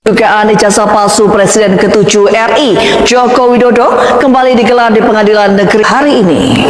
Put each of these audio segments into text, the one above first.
Dugaan ijazah palsu Presiden ke-7 RI Joko Widodo kembali digelar di Pengadilan Negeri hari ini.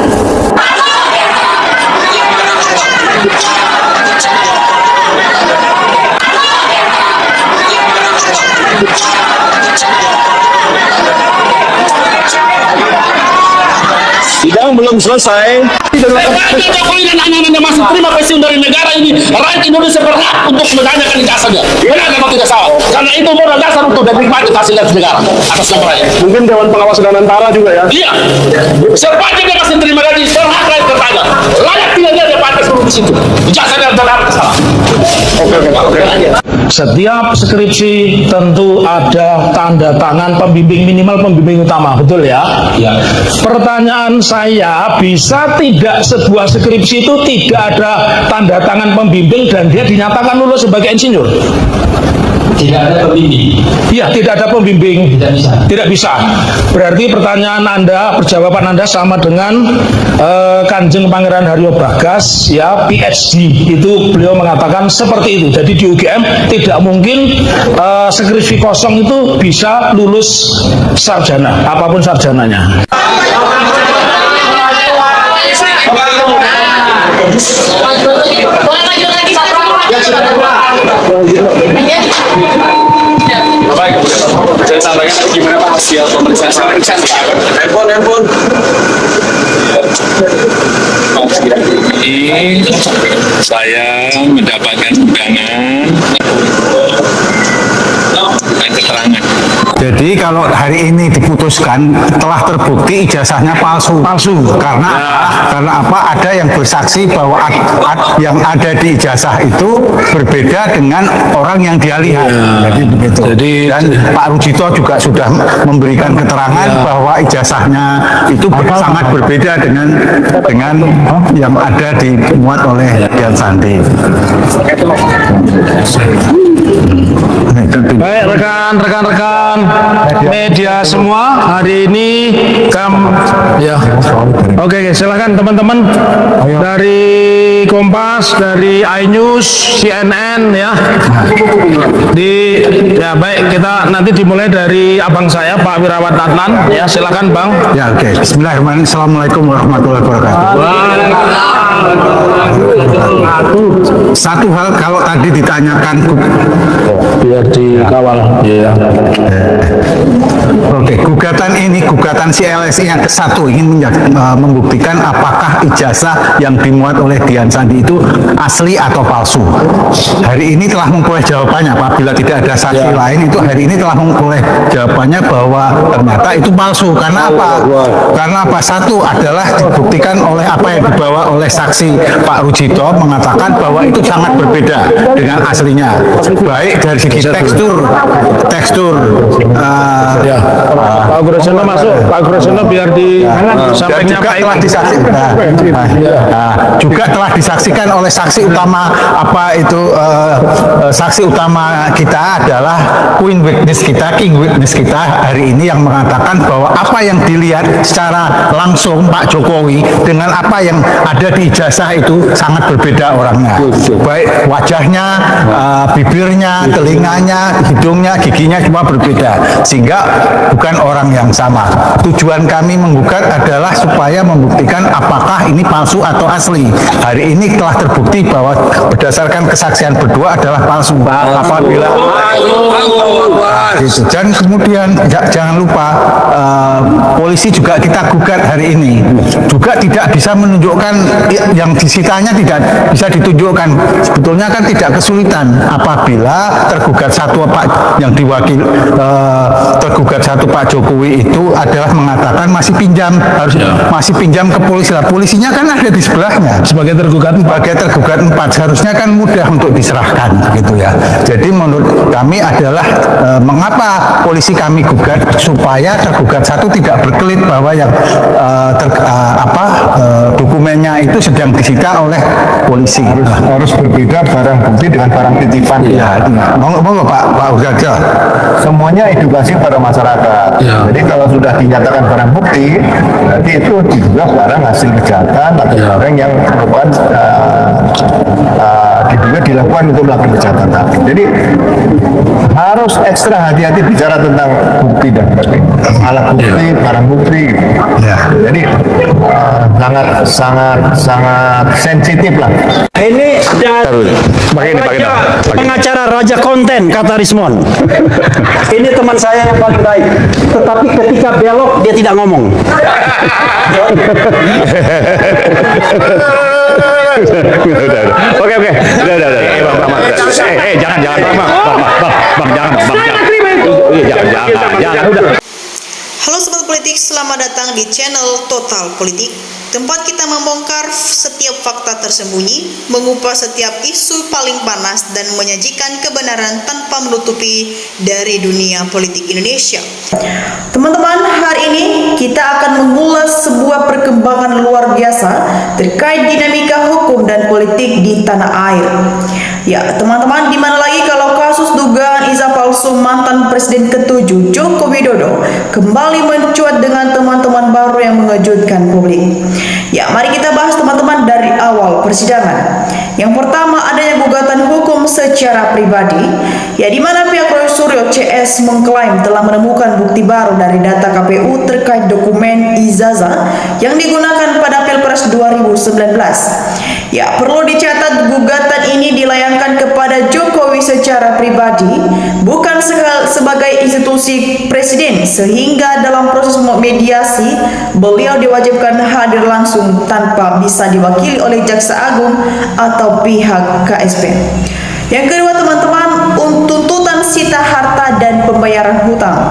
Sidang belum selesai. Jokowi dan anak-anaknya masih terima pensiun dari negara ini. Rakyat Indonesia berhak untuk menanyakan ijazahnya. Benar atau tidak salah? Karena itu modal dasar untuk menikmati fasilitas negara atas nama rakyat. Mungkin Dewan Pengawas dan Antara juga ya. Iya. Sepanjang dia masih terima gaji, berhak rakyat bertanya. Layak tidak dia pantas duduk di situ. Ijazahnya benar atau salah? Oke. Setiap skripsi tentu ada tanda tangan pembimbing, minimal pembimbing utama, betul ya? Iya. Pertanyaan saya, bisa tidak sebuah skripsi itu tidak ada tanda tangan pembimbing dan dia dinyatakan lulus sebagai insinyur? Tidak ada pembimbing. Iya, tidak ada pembimbing. Tidak bisa. Tidak bisa. Berarti pertanyaan Anda, perjawaban Anda sama dengan Kanjeng Pangeran Haryo Bragas, ya, PhD. Itu beliau mengatakan seperti itu. Jadi di UGM tidak mungkin skripsi kosong itu bisa lulus sarjana, apapun sarjananya. Baik, saya sampaikan gimana Pak hasil pemeriksaan handphone. Ini saya mendapatkan undangan dan keterangan. Jadi kalau hari ini diputuskan telah terbukti ijazahnya palsu karena apa? Ada yang bersaksi bahwa yang ada di ijazah itu berbeda dengan orang yang dia lihat. Jadi begitu. Dan Pak Rujito juga sudah memberikan keterangan bahwa ijazahnya itu sangat berbeda dengan yang ada dimuat oleh Dian Sandi. Baik, rekan-rekan media semua, hari ini Oke, silakan teman-teman dari Kompas, dari iNews, CNN ya. Baik, kita nanti dimulai dari abang saya Pak Wirawan Adnan ya, silakan Bang. Ya, oke. Bismillahirrahmanirrahim. Assalamualaikum warahmatullahi wabarakatuh. Satu hal, kalau tadi ditanyakan Biar dikawal ya. Oke, gugatan si LSI yang ke-1 ingin membuktikan apakah ijazah yang dimuat oleh Dian Sandi itu asli atau palsu. Hari ini telah memperoleh jawabannya, apabila tidak ada saksi lain itu hari ini telah memperoleh jawabannya bahwa ternyata itu palsu. Karena apa? Karena apa? Satu adalah dibuktikan oleh apa yang dibawa oleh saksi Pak Rujito mengatakan bahwa itu sangat berbeda dengan aslinya. Baik dari segi tekstur Pak Gurosono masuk, Pak Gurosono biar disampaikan juga telah disaksikan oleh saksi utama saksi utama kita adalah king witness kita hari ini yang mengatakan bahwa apa yang dilihat secara langsung Pak Jokowi dengan apa yang ada di ijazah itu sangat berbeda orangnya, baik wajahnya, bibirnya, telinganya, hidungnya, giginya semua berbeda, sehingga bukan orang yang sama. Tujuan kami menggugat adalah supaya membuktikan apakah ini palsu atau asli. Hari ini telah terbukti bahwa berdasarkan kesaksian berdua adalah palsu. Apabila dan kemudian jangan lupa polisi juga kita gugat hari ini juga tidak bisa menunjukkan yang disitanya, tidak bisa ditunjukkan. Sebetulnya kan tidak kesulitan apabila tergugat satu yang diwakil tergugat satu Pak Jokowi itu adalah mengatakan masih pinjam ke polisi. Lah polisinya kan ada di sebelahnya sebagai tergugat 4 seharusnya kan mudah untuk diserahkan gitu ya. Jadi menurut kami adalah mengapa polisi kami gugat supaya tergugat satu tidak berkelit bahwa yang dokumennya itu sedang disita oleh polisi. Harus berbeda barang bukti dengan barang titipan. Ya, monggo Pak Ugaja. Semuanya edukasi pada masyarakat. Ya. Jadi kalau sudah dinyatakan barang bukti, berarti itu diduga barang hasil kejahatan atau barang yang merupakan diduga dilakukan untuk melakukan kejahatan tadi. Jadi harus ekstra hati-hati bicara tentang bukti dan alat bukti, barang bukti. Jadi sangat sensitif lah. Ini pengacara raja konten, kata Rismon. Ini teman saya yang paling baik. Tetapi ketika belok dia tidak ngomong. Oke. Udah. Jangan, Bang. Halo Sobat Politik, selamat datang di channel Total Politik, tempat kita membongkar setiap fakta tersembunyi, mengupas setiap isu paling panas, dan menyajikan kebenaran tanpa menutupi dari dunia politik Indonesia. Teman-teman, hari ini kita akan mengulas sebuah perkembangan luar biasa terkait dinamika hukum dan politik di tanah air. Ya, teman-teman, di mana lagi kalau kasus dugaan Iza palsu mantan Presiden ke-7 Joko Widodo kembali mencuat dengan teman-teman baru yang mengejutkan publik. Ya, mari kita bahas teman-teman dari awal persidangan. Yang pertama, adanya gugatan hukum secara pribadi, ya di mana pihak Roy Suryo CS mengklaim telah menemukan bukti baru dari data KPU terkait dokumen ijazah yang digunakan pada Pilpres 2019. Ya, perlu dicatat gugatan ini dilayangkan kepada Jokowi secara pribadi, bukan sebagai institusi presiden, sehingga dalam proses mediasi beliau diwajibkan hadir langsung tanpa bisa diwakili oleh Jaksa Agung atau pihak KSP. Yang kedua teman-teman, tuntutan sita harta dan pembayaran hutang.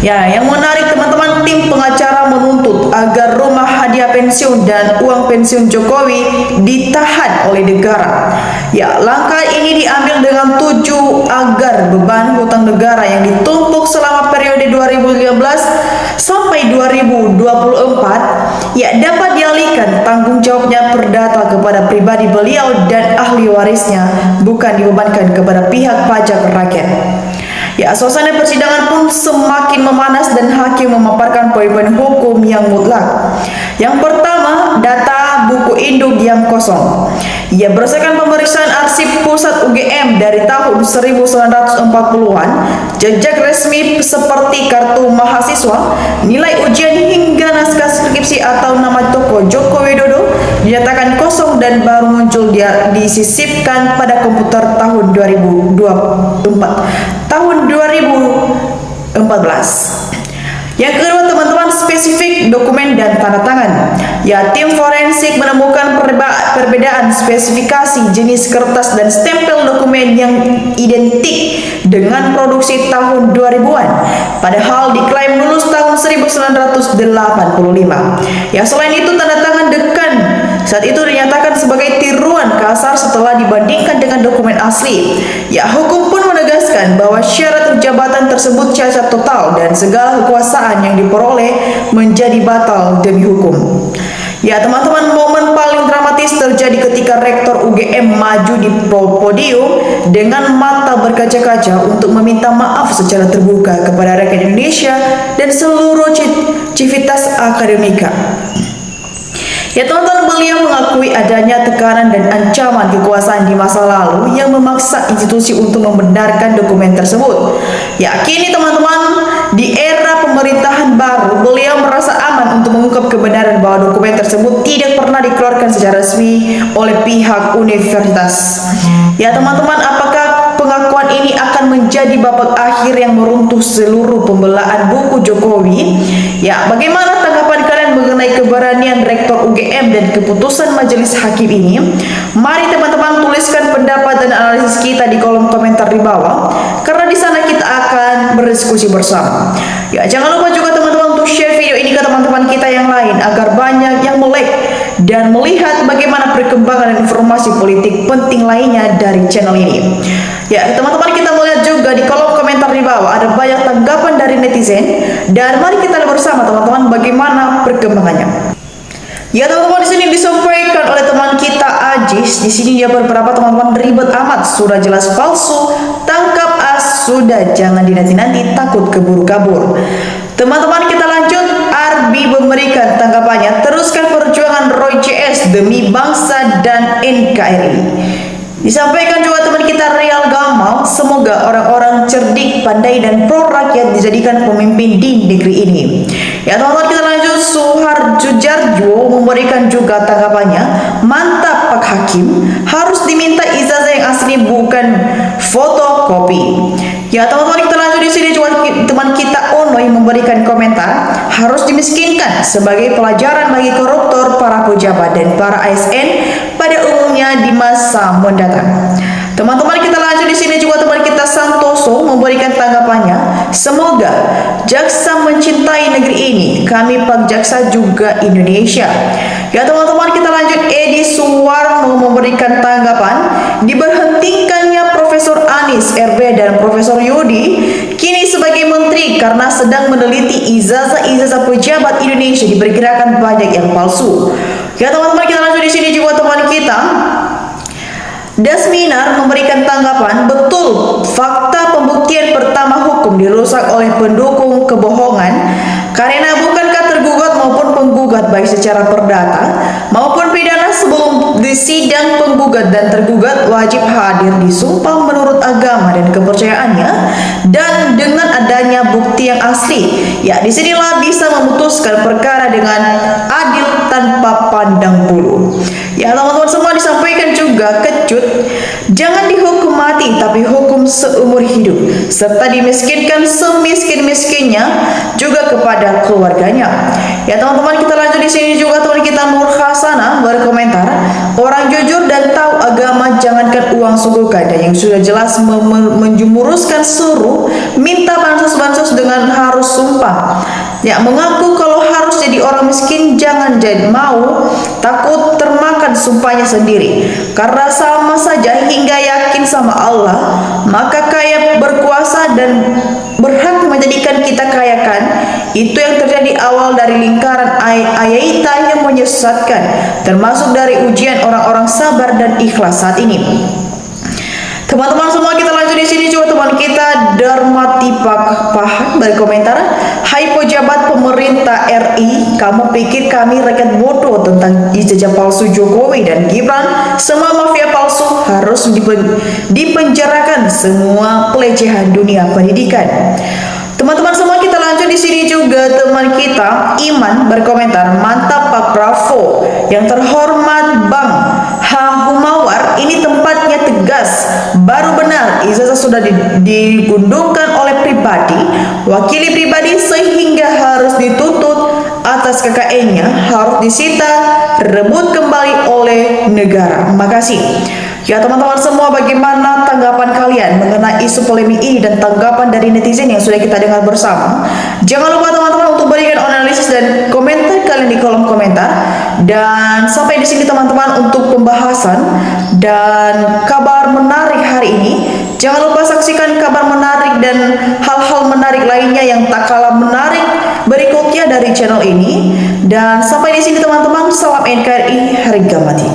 Ya, yang menarik teman-teman, tim pengacara menuntut agar rumah hadiah pensiun dan uang pensiun Jokowi ditahan oleh negara. Ya, langkah ini diambil dengan tujuan agar beban hutang negara yang ditumpuk selama periode 2015 sampai 2024 ya dapat dialihkan tanggung jawabnya perdata kepada pribadi beliau dan ahli warisnya, bukan dibebankan kepada pihak pajak rakyat. Ya, suasana persidangan pun semakin memanas dan hakim memaparkan poin-poin hukum yang mutlak. Yang pertama, data buku induk yang kosong. Ya, berdasarkan pemeriksaan arsip pusat UGM dari tahun 1940-an, jejak resmi seperti kartu mahasiswa, nilai ujian hingga naskah skripsi atau nama toko Joko Widodo dinyatakan kosong dan baru muncul disisipkan pada komputer tahun 2014. Yang kedua teman-teman, spesifik dokumen dan tanda tangan. Ya, tim forensik menemukan perbedaan spesifikasi jenis kertas dan stempel dokumen yang identik dengan produksi tahun 2000-an, padahal diklaim lulus tahun 1985. Ya, selain itu tanda tangan dekan saat itu dinyatakan sebagai tiruan kasar setelah dibandingkan dengan dokumen asli. Ya, hukum pun menegaskan bahwa syarat jabatan tersebut cacat total dan segala kekuasaan yang diperoleh menjadi batal demi hukum. Ya teman-teman, momen paling dramatis terjadi ketika Rektor UGM maju di podium dengan mata berkaca-kaca untuk meminta maaf secara terbuka kepada rakyat Indonesia dan seluruh civitas akademika. Ya teman-teman, beliau mengakui adanya tekanan dan ancaman kekuasaan di masa lalu yang memaksa institusi untuk membenarkan dokumen tersebut. Ya, kini teman-teman, di era pemerintahan baru, beliau merasa aman untuk mengungkap kebenaran bahwa dokumen tersebut tidak pernah dikeluarkan secara resmi oleh pihak universitas. Ya teman-teman, apakah pengakuan ini akan menjadi babak akhir yang meruntuh seluruh pembelaan buku Jokowi? Ya, bagaimana tanggapan kalian mengenai keberanian Rektor UGM dan keputusan majelis hakim ini? Mari teman-teman tuliskan pendapat dan analisis kita di kolom komentar di bawah, karena di sana kita akan berdiskusi bersama. Ya, jangan lupa juga teman-teman untuk share video ini ke teman-teman kita yang lain agar banyak yang melek dan melihat bagaimana perkembangan dan informasi politik penting lainnya dari channel ini. Ya teman-teman, kita melihat juga di kolom komentar di bawah ada banyak tanggapan dari netizen, dan mari kita lihat bersama teman-teman bagaimana perkembangannya. Ya teman-teman, di sini disampaikan oleh teman kita Ajis. Di sini dia beberapa teman-teman, ribet amat, sudah jelas palsu, tangkap as, sudah jangan dinanti-nanti, takut keburu kabur. Teman-teman, kita lanjut. Arbi memberikan tanggapannya, teruskan perjuangan Roy CS demi bangsa dan NKRI. Disampaikan juga teman kita Real Gamal, semoga orang-orang cerdik, pandai dan pro rakyat dijadikan pemimpin di negeri ini. Ya teman-teman, kita lanjut. Suharjo Jarjo memberikan juga tanggapannya, mantap Pak Hakim, harus diminta ijazah yang asli bukan fotokopi. Ya teman-teman, kita lanjut. Di sini juga teman kita Ono yang memberikan komentar, harus dimiskinkan sebagai pelajaran bagi koruptor, para pejabat dan para ASN pada umumnya di masa mendatang. Teman-teman, kita lanjut. Di sini juga teman kita Santoso memberikan tanggapannya, semoga jaksa mencintai negeri ini, kami Pak Jaksa juga Indonesia. Ya teman-teman, kita lanjut. Edi Suwarno memberikan tanggapan, diberhentikannya Profesor Anis RB dan Profesor Yudi kini sebagai menteri karena sedang meneliti ijazah pejabat Indonesia diperkirakan banyak yang palsu. Ya teman-teman, kita lanjut. Di sini juga teman kita Dasminar memberikan tanggapan, betul fakta pembuktian pertama hukum dirusak oleh pendukung kebohongan karena bukankah tergugat maupun penggugat baik secara perdata maupun pidana sebelum disidang penggugat dan tergugat wajib hadir disumpah menurut agama dan kepercayaannya dan dengan adanya bukti yang asli, ya disinilah bisa memutuskan perkara dengan adil tanpa pandang bulu. Ya teman-teman semua, disampaikan juga kecut, jangan dihukum mati tapi hukum seumur hidup serta dimiskinkan semiskin-miskinnya juga kepada keluarganya. Ya teman-teman, kita lanjut. Di sini juga teman kita Nur Hasanah berkomentar, orang jujur dan tahu agama jangankan uang suku ganda yang sudah jelas menjumuruskan suruh minta bansos-bansos dengan harus sumpah. Ya mengaku kalau harus jadi orang miskin jangan jadi mau, takut termakan sumpahnya sendiri karena sama saja hingga yakin sama Allah, maka kaya berkuasa dan berhak menjadikan kita kayakan. Itu yang terjadi awal dari lingkaran ayaita yang menyesatkan, termasuk dari ujian orang-orang sabar dan ikhlas saat ini. Teman-teman semua, kita lanjut. Di sini juga teman kita Darmati Pahan berkomentar, hai pejabat pemerintah RI, kamu pikir kami rakyat bodoh tentang ijazah palsu Jokowi dan Gibran? Semua mafia palsu harus dipenjarakan, semua pelecehan dunia pendidikan. Teman-teman semua, kita lanjut. Di sini juga teman kita Iman berkomentar, mantap Pak Bravo, yang terhormat Bang Humawar, ini tempatnya tegas, baru benar ijazah sudah digundungkan oleh pribadi, wakili pribadi sehingga harus dituntut atas KKN-nya harus disita, rebut kembali oleh negara. Makasih. Ya teman-teman semua, bagaimana tanggapan kalian mengenai isu polemik ini dan tanggapan dari netizen yang sudah kita dengar bersama? Jangan lupa teman-teman untuk berikan analisis dan komentar kalian di kolom komentar. Dan sampai di sini teman-teman untuk pembahasan dan kabar menarik hari ini. Jangan lupa saksikan kabar menarik dan hal-hal menarik lainnya yang tak kalah menarik berikutnya dari channel ini. Dan sampai di sini teman-teman, salam NKRI, harga mati.